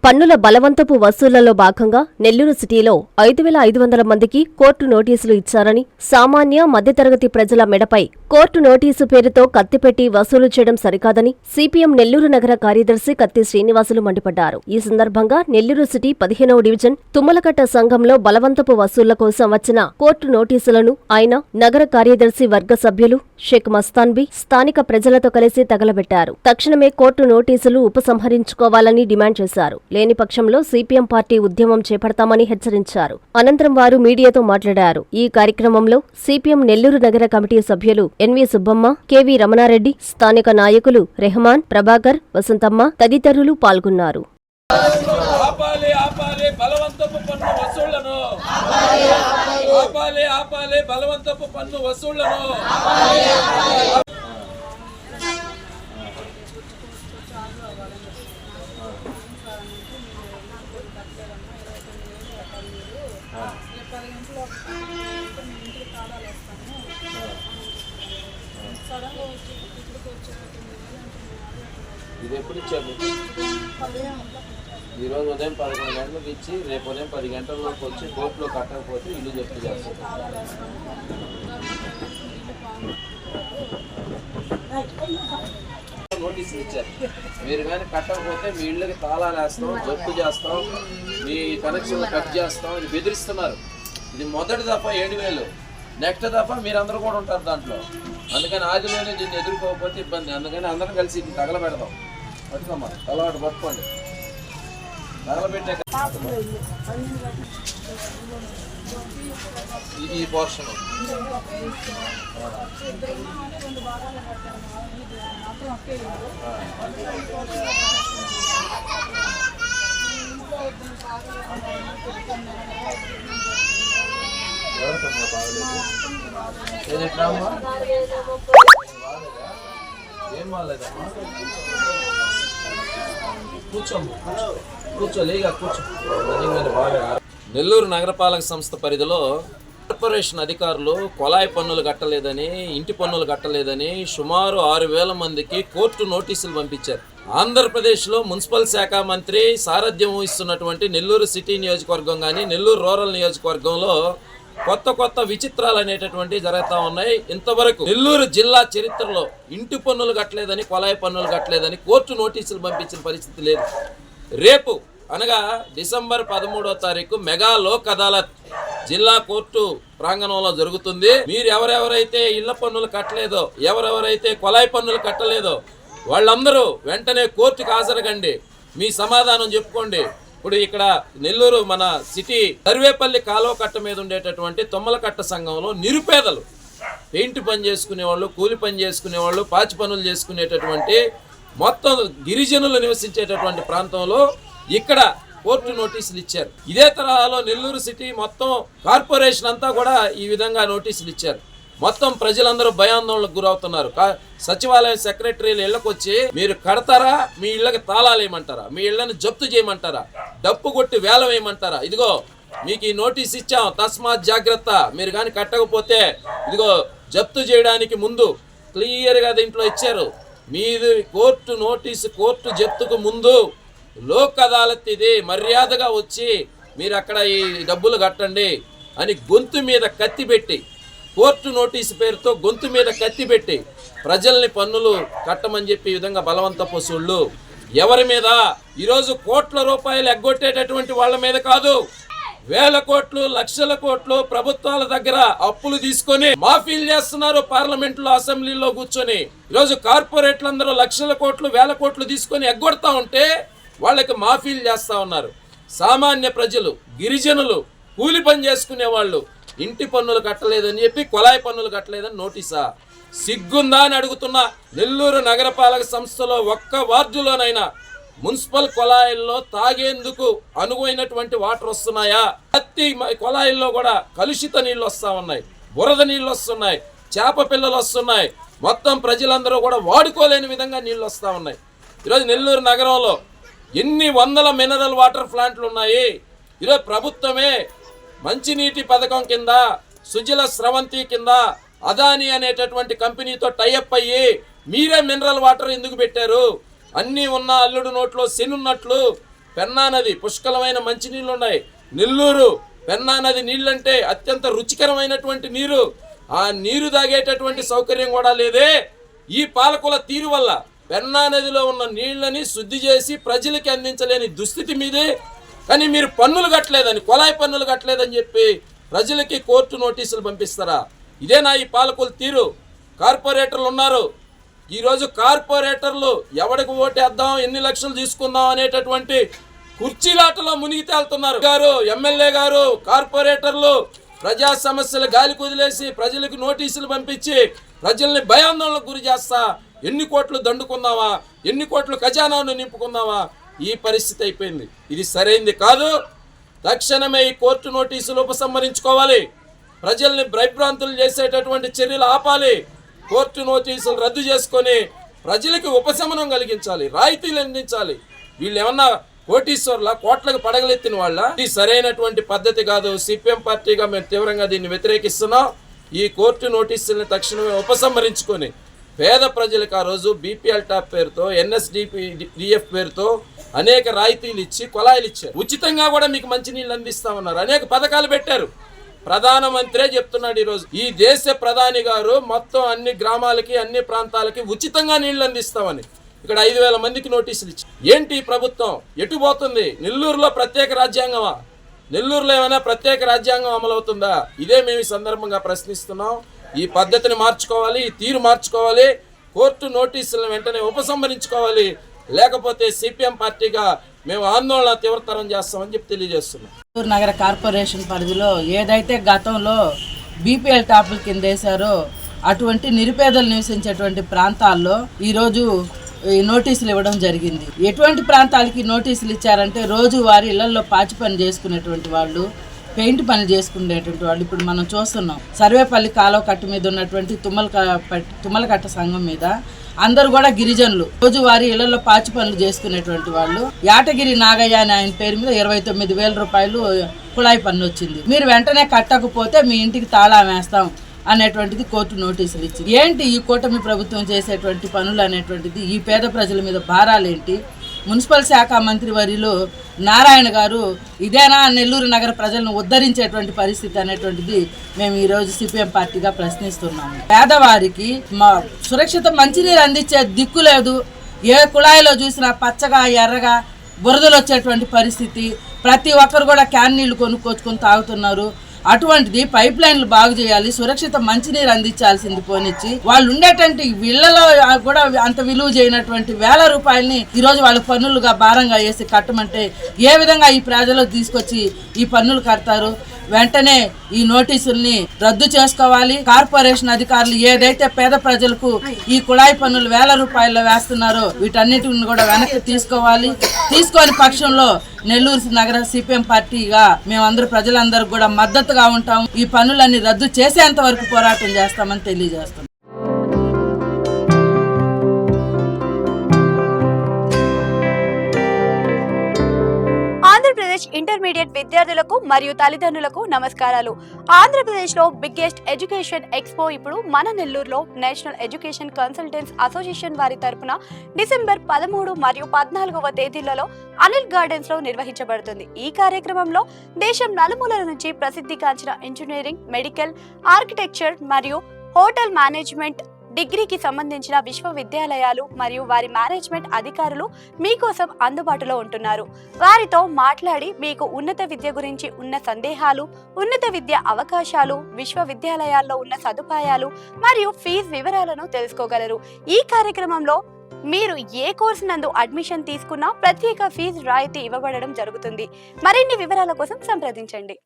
పన్నుల బలవంతపు వసూళ్లలో భాగంగా నెల్లూరు సిటీలో 5,500 మందికి కోర్టు నోటీసులు ఇచ్చారని, సామాన్య మధ్యతరగతి ప్రజల మెడపై కోర్టు నోటీసు పేరుతో కత్తిపెట్టి వసూలు చేయడం సరికాదని సిపిఎం నెల్లూరు నగర కార్యదర్శి కత్తి శ్రీనివాసులు మండిపడ్డారు. ఈ సందర్భంగా నెల్లూరు సిటీ 15వ డివిజన్ తుమ్మలకట్ట సంఘంలో బలవంతపు వసూళ్ల కోసం వచ్చిన కోర్టు నోటీసులను ఆయన, నగర కార్యదర్శి వర్గ సభ్యులు షేక్ మస్తాన్బీ స్థానిక ప్రజలతో కలిసి తగలబెట్టారు. తక్షణమే కోర్టు నోటీసులు ఉపసంహరించుకోవాలని డిమాండ్ చేశారు. లేని పక్షంలో సిపిఎం పార్టీ ఉద్యమం చేపడతామని హెచ్చరించారు. అనంతరం వారు మీడియాతో మాట్లాడారు. ఈ కార్యక్రమంలో సిపిఎం నెల్లూరు నగర కమిటీ సభ్యులు ఎన్వి సుబ్బమ్మ, కెవి రమణారెడ్డి, స్థానిక నాయకులు రెహమాన్, ప్రభాకర్, వసంతమ్మ తదితరులు పాల్గొన్నారు. ఇది ఎప్పుడు ఇచ్చారు? ఈరోజు ఉదయం 11 గంటలకు ఇచ్చి రేపు ఉదయం 10 గంటలలోకి వచ్చి కోర్టులో కట్టకపోతే ఇల్లు జప్తు చేస్తారు. నోటీసులు ఇచ్చారు. మీరు కానీ కట్టకపోతే మీ ఇళ్ళకి తాళాలు వేస్తాం, జప్తు చేస్తాం, మీ కనెక్షన్లు కట్ చేస్తాం ఇది బెదిరిస్తున్నారు. ఇది మొదటి దఫా 7,000, నెక్స్ట్ దఫా మీరందరూ కూడా ఉంటారు దాంట్లో. అందుకని ఆదిలోనే దీన్ని ఎదుర్కోకపోతే ఇబ్బంది. అందుకని అందరం కలిసి ఇది తగలబెడదాం. పట్టుకోమ్మా, అలవాటు పట్టుకోండి. తగలబెట్టే ఈ పోర్షన్ ఏదమ్మా ఏం బాగాలేదమ్మా? కూర్చోలేగా కూర్చో. నెల్లూరు నగరపాలక సంస్థ పరిధిలో కార్పొరేషన్ అధికారులు కొలాయి పన్నులు కట్టలేదని, ఇంటి పన్నులు కట్టలేదని సుమారు 6,000 మందికి కోర్టు నోటీసులు పంపించారు. ఆంధ్రప్రదేశ్లో మున్సిపల్ శాఖ మంత్రి సారథ్యం వహిస్తున్నటువంటి నెల్లూరు సిటీ నియోజకవర్గం కానీ, నెల్లూరు రూరల్ నియోజకవర్గంలో కొత్త విచిత్రాలు అనేటటువంటి జరుగుతూ ఉన్నాయి. ఇంతవరకు నెల్లూరు జిల్లా చరిత్రలో ఇంటి పన్నులు కట్టలేదని, కొలాయి పన్నులు కట్టలేదని కోర్టు నోటీసులు పంపించిన పరిస్థితి లేదు. రేపు అనగా డిసెంబర్ 13వ తారీఖు మెగా లోక్ అదాలత్ జిల్లా కోర్టు ప్రాంగణంలో జరుగుతుంది. మీరు ఎవరెవరైతే ఇళ్ల పన్నులు కట్టలేదో, ఎవరెవరైతే కొలాయి పన్నులు కట్టలేదో వాళ్ళందరూ వెంటనే కోర్టుకు హాజరుగండి, మీ సమాధానం చెప్పుకోండి. ఇప్పుడు ఇక్కడ నెల్లూరు మన సిటీ సర్వేపల్లి కాలువ కట్ట మీద ఉండేటటువంటి తుమ్మలకట్ట సంఘంలో నిరుపేదలు, పెయింట్ పని చేసుకునేవాళ్ళు, కూలి పని చేసుకునేవాళ్ళు, పాచి పనులు చేసుకునేటటువంటి మొత్తం గిరిజనులు నివసించేటటువంటి ప్రాంతంలో ఇక్కడ కోర్టు నోటీసులు ఇచ్చారు. ఇదే తరహాలో నెల్లూరు సిటీ మొత్తం కార్పొరేషన్ అంతా కూడా ఈ విధంగా నోటీసులు ఇచ్చారు. మొత్తం ప్రజలందరూ భయాందోళనకు గురవుతున్నారు. సచివాలయం సెక్రటరీలు ఇళ్లకు వచ్చి మీరు కడతారా, మీ ఇళ్లకి తాళాలు వేయమంటారా, మీ ఇళ్లను జప్తు చేయమంటారా, డప్పు కొట్టి వేలం వేయమంటారా? ఇదిగో మీకు ఈ నోటీస్ ఇచ్చాం, తస్మాత్ జాగ్రత్త, మీరు కానీ కట్టకపోతే ఇదిగో జప్తు చేయడానికి ముందు క్లియర్గా దీంట్లో ఇచ్చారు. మీది కోర్టు నోటీసు, కోర్టు జప్తుకు ముందు లోక్ అదాలత్ ఇది, మర్యాదగా వచ్చి మీరు అక్కడ ఈ డబ్బులు కట్టండి అని గొంతు మీద కత్తి పెట్టి, కోర్టు నోటీసు పేరుతో గొంతు మీద కత్తి పెట్టి ప్రజల్ని పన్నులు కట్టమని చెప్పి ఈ విధంగా బలవంతపు వసూళ్లు ఎవరి మీద? ఈరోజు కోట్ల రూపాయలు ఎగ్గొట్టేటటువంటి వాళ్ళ మీద కాదు, వేల కోట్లు, లక్షల కోట్లు ప్రభుత్వాల దగ్గర అప్పులు తీసుకొని మాఫీలు చేస్తున్నారు. పార్లమెంట్ లో, అసెంబ్లీలో కూర్చొని ఈరోజు కార్పొరేట్లందరూ లక్షల కోట్లు, వేల కోట్లు తీసుకొని ఎగ్గొడతా ఉంటే వాళ్ళకి మాఫీలు చేస్తా ఉన్నారు. సామాన్య ప్రజలు, గిరిజనులు, కూలి పని చేసుకునే వాళ్ళు ఇంటి పన్నులు కట్టలేదని చెప్పి, కొలాయి పన్నులు కట్టలేదని నోటీసా? సిగ్గుందా అని అడుగుతున్నా. నెల్లూరు నగరపాలక సంస్థలో ఒక్క వార్డులోనైనా మున్సిపల్ కొలాయిల్లో తాగేందుకు అనువైనటువంటి వాటర్ వస్తున్నాయా? ప్రతి కొలాయిల్లో కూడా కలుషిత నీళ్ళు వస్తూ ఉన్నాయి, బురద నీళ్ళు వస్తున్నాయి, చేప పిల్లలు వస్తున్నాయి. మొత్తం ప్రజలందరూ కూడా వాడుకోలేని విధంగా నీళ్ళు వస్తూ ఉన్నాయి. ఈరోజు నెల్లూరు నగరంలో ఎన్ని వందల మినరల్ వాటర్ ప్లాంట్లు ఉన్నాయి. ఈరోజు ప్రభుత్వమే మంచినీటి పథకం కింద, సుజల స్రవంతి కింద అదాని అనేటటువంటి కంపెనీతో టైఅప్ అయ్యి మీరే మినరల్ వాటర్ ఎందుకు పెట్టారు? అన్నీ ఉన్న అల్లుడు నోట్లో శనున్నట్లు పెన్నా నది పుష్కలమైన మంచినీళ్ళు ఉన్నాయి. నెల్లూరు పెన్నా నది నీళ్ళంటే అత్యంత రుచికరమైనటువంటి నీరు. ఆ నీరు తాగేటటువంటి సౌకర్యం కూడా లేదే. ఈ పాలకుల తీరు వల్ల పెన్నా నదిలో ఉన్న నీళ్ళని శుద్ధి చేసి ప్రజలకి అందించలేని దుస్థితి మీదే. కానీ మీరు పన్నులు కట్టలేదని, కొలాయి పన్నులు కట్టలేదని చెప్పి ప్రజలకి కోర్టు నోటీసులు పంపిస్తారా? ఇదేనా ఈ పాలకుల తీరు? కార్పొరేటర్లు ఉన్నారు. ఈరోజు కార్పొరేటర్లు ఎవడికి ఓటేద్దాం, ఎన్ని లక్షలు తీసుకుందాం అనేటటువంటి కుర్చీలాటలో మునిగి తేలుతున్నారు. ఎమ్మెల్యే గారు, కార్పొరేటర్లు ప్రజా సమస్యలు గాలి కుదిలేసి ప్రజలకు నోటీసులు పంపించి ప్రజల్ని భయాందోళనకు గురి చేస్తా ఎన్ని కోట్లు దండుకుందామా, ఎన్ని కోట్లు ఖజానాను నింపుకుందామా, ఈ పరిస్థితి అయిపోయింది. ఇది సరైంది కాదు. తక్షణమే ఈ కోర్టు నోటీసులు ఉపసంహరించుకోవాలి. ప్రజల్ని భయభ్రాంతులు చేసేటటువంటి చర్యలు ఆపాలి. కోర్టు నోటీసులు రద్దు చేసుకొని ప్రజలకి ఉపశమనం కలిగించాలి, రాయితీలు అందించాలి. వీళ్ళు ఏమన్నా కోటీశ్వర్ల కోట్లకు పడగలెత్తిన వాళ్ళ? ఇది సరైనటువంటి పద్ధతి కాదు. సిపిఎం పార్టీగా మేము తీవ్రంగా దీన్ని వ్యతిరేకిస్తున్నాం. ఈ కోర్టు నోటీసుల్ని తక్షణమే ఉపసంహరించుకొని పేద ప్రజలకు ఆ రోజు బీపీఎల్ టాప్ పేరుతో, ఎన్ఎస్డిఎఫ్ పేరుతో అనేక రాయితీలు ఇచ్చి కొలాయిలు ఇచ్చారు. ఉచితంగా కూడా మీకు మంచినీళ్ళు అందిస్తామన్నారు. అనేక పథకాలు పెట్టారు. ప్రధానమంత్రే చెప్తున్నాడు ఈరోజు, ఈ దేశ ప్రధాని గారు మొత్తం అన్ని గ్రామాలకి, అన్ని ప్రాంతాలకి ఉచితంగా నీళ్లు అందిస్తామని. ఇక్కడ 5,000 మందికి నోటీసులు ఇచ్చి ఏంటి ఈ ప్రభుత్వం ఎటు పోతుంది? నెల్లూరులో ప్రత్యేక రాజ్యాంగమా? నెల్లూరులో ఏమైనా ప్రత్యేక రాజ్యాంగం అమలవుతుందా? ఇదే మేము ఈ సందర్భంగా ప్రశ్నిస్తున్నాం. ఈ పద్ధతిని మార్చుకోవాలి, ఈ తీరు మార్చుకోవాలి. కోర్టు నోటీసులను వెంటనే ఉపసంహరించుకోవాలి. లేకపోతే సిపిఎం పార్టీగా మేము ఆందోళన తీవ్రతరం చేస్తామని చెప్పి తెలియజేస్తున్నాం. నెల్లూరు నగర కార్పొరేషన్ పరిధిలో ఏదైతే గతంలో బీపీఎల్ టాపుల కింద వేశారో అటువంటి నిరుపేదలు నివసించేటువంటి ప్రాంతాల్లో ఈరోజు ఈ నోటీసులు ఇవ్వడం జరిగింది. ఎటువంటి ప్రాంతాలకి నోటీసులు ఇచ్చారంటే రోజు వారి ఇళ్లలో పాచి పని చేసుకునేటువంటి వాళ్ళు, పెయింట్ పని చేసుకునేటువంటి వాళ్ళు. ఇప్పుడు మనం చూస్తున్నాం సర్వేపల్లి కాలువ కట్ట మీద ఉన్నటువంటి తుమ్మలకట్ట సంఘం మీద అందరూ కూడా గిరిజనులు, రోజు వారి ఇళ్లలో పాచి పనులు చేసుకునేటువంటి వాళ్ళు. యాటగిరి నాగయ్య అని ఆయన పేరు మీద 29,000 రూపాయలు కుళాయి పన్ను వచ్చింది. మీరు వెంటనే కట్టకపోతే మీ ఇంటికి తాళం వేస్తాం అనేటువంటిది కోర్టు నోటీసులు ఇచ్చింది. ఏంటి ఈ కూటమి ప్రభుత్వం చేసేటువంటి పనులు అనేటువంటిది? ఈ పేద ప్రజల మీద భారాలేంటి? మున్సిపల్ శాఖ మంత్రి వర్యులు నారాయణ గారు ఇదేనా నెల్లూరు నగర ప్రజలను ఉద్ధరించేటువంటి పరిస్థితి అనేటువంటిది మేము ఈరోజు సిపిఎం పార్టీగా ప్రశ్నిస్తున్నాము. పేదవారికి సురక్షిత మంచినీరు అందించే దిక్కు లేదు. ఏ కుళాయిలో చూసినా పచ్చగా ఎర్రగా బురదలు వచ్చేటువంటి పరిస్థితి. ప్రతి ఒక్కరు కూడా క్యాన్ నీళ్లు కొనుక్కొచ్చుకొని తాగుతున్నారు. అటువంటిది పైప్ లైన్లు బాగు చేయాలి, సురక్షిత మంచినీరు అందించాల్సింది పోనిచ్చి వాళ్ళు ఉండేటువంటి ఇళ్లలో కూడా అంత విలువ చేయనటువంటి 1,000 రూపాయలని ఈరోజు వాళ్ళ పన్నులుగా భారంగా వేసి కట్టమంటే ఏ విధంగా ఈ ప్రజలు తీసుకొచ్చి ఈ పన్నులు కడతారు? వెంటనే ఈ నోటీసుల్ని రద్దు చేసుకోవాలి. కార్పొరేషన్ అధికారులు ఏదైతే పేద ప్రజలకు ఈ కుళాయి పన్నులు 1,000 రూపాయల్లో వేస్తున్నారో వీటన్నిటిని కూడా వెనక్కి తీసుకోవాలి. తీసుకోని పక్షంలో నెల్లూరు నగర సిపిఎం పార్టీగా మేమందరూ ప్రజలందరూ కూడా మద్దతుగా ఉంటాం. ఈ పన్నులన్నీ రద్దు చేసేంత వరకు పోరాటం చేస్తామని తెలియజేస్తాం. ఆంధ్రప్రదేశ్ ఇంటర్మీడియట్ విద్యార్థులకు మరియు తల్లిదండ్రులకు నమస్కారాలు. ఆంధ్రప్రదేశ్లో బిగ్గెస్ట్ ఎడ్యుకేషన్ ఎక్స్పో ఇప్పుడు మన నెల్లూరులో నేషనల్ ఎడ్యుకేషన్ కన్సల్టెంట్స్ అసోసియేషన్ వారి తరపున డిసెంబర్ 13 మరియు 14వ తేదీలలో అనిల్ గార్డెన్స్ లో నిర్వహించబడుతుంది. ఈ కార్యక్రమంలో దేశం నలుమూలల నుంచి ప్రసిద్ధిగాంచిన ఇంజనీరింగ్, మెడికల్, ఆర్కిటెక్చర్ మరియు హోటల్ మేనేజ్మెంట్ డిగ్రీకి సంబంధించిన విశ్వవిద్యాలయాలు మరియు వారి మేనేజ్మెంట్ అధికారులు మీకోసం అందుబాటులో ఉంటున్నారు. వారితో మాట్లాడి మీకు ఉన్నత విద్య గురించి ఉన్న సందేహాలు, ఉన్నత విద్య అవకాశాలు, విశ్వవిద్యాలయాల్లో ఉన్న సదుపాయాలు మరియు ఫీజు వివరాలను తెలుసుకోగలరు. ఈ కార్యక్రమంలో మీరు ఏ కోర్సు నందు అడ్మిషన్ తీసుకున్నా ప్రత్యేక ఫీజు రాయితీ ఇవ్వబడడం జరుగుతుంది. మరిన్ని వివరాల కోసం సంప్రదించండి.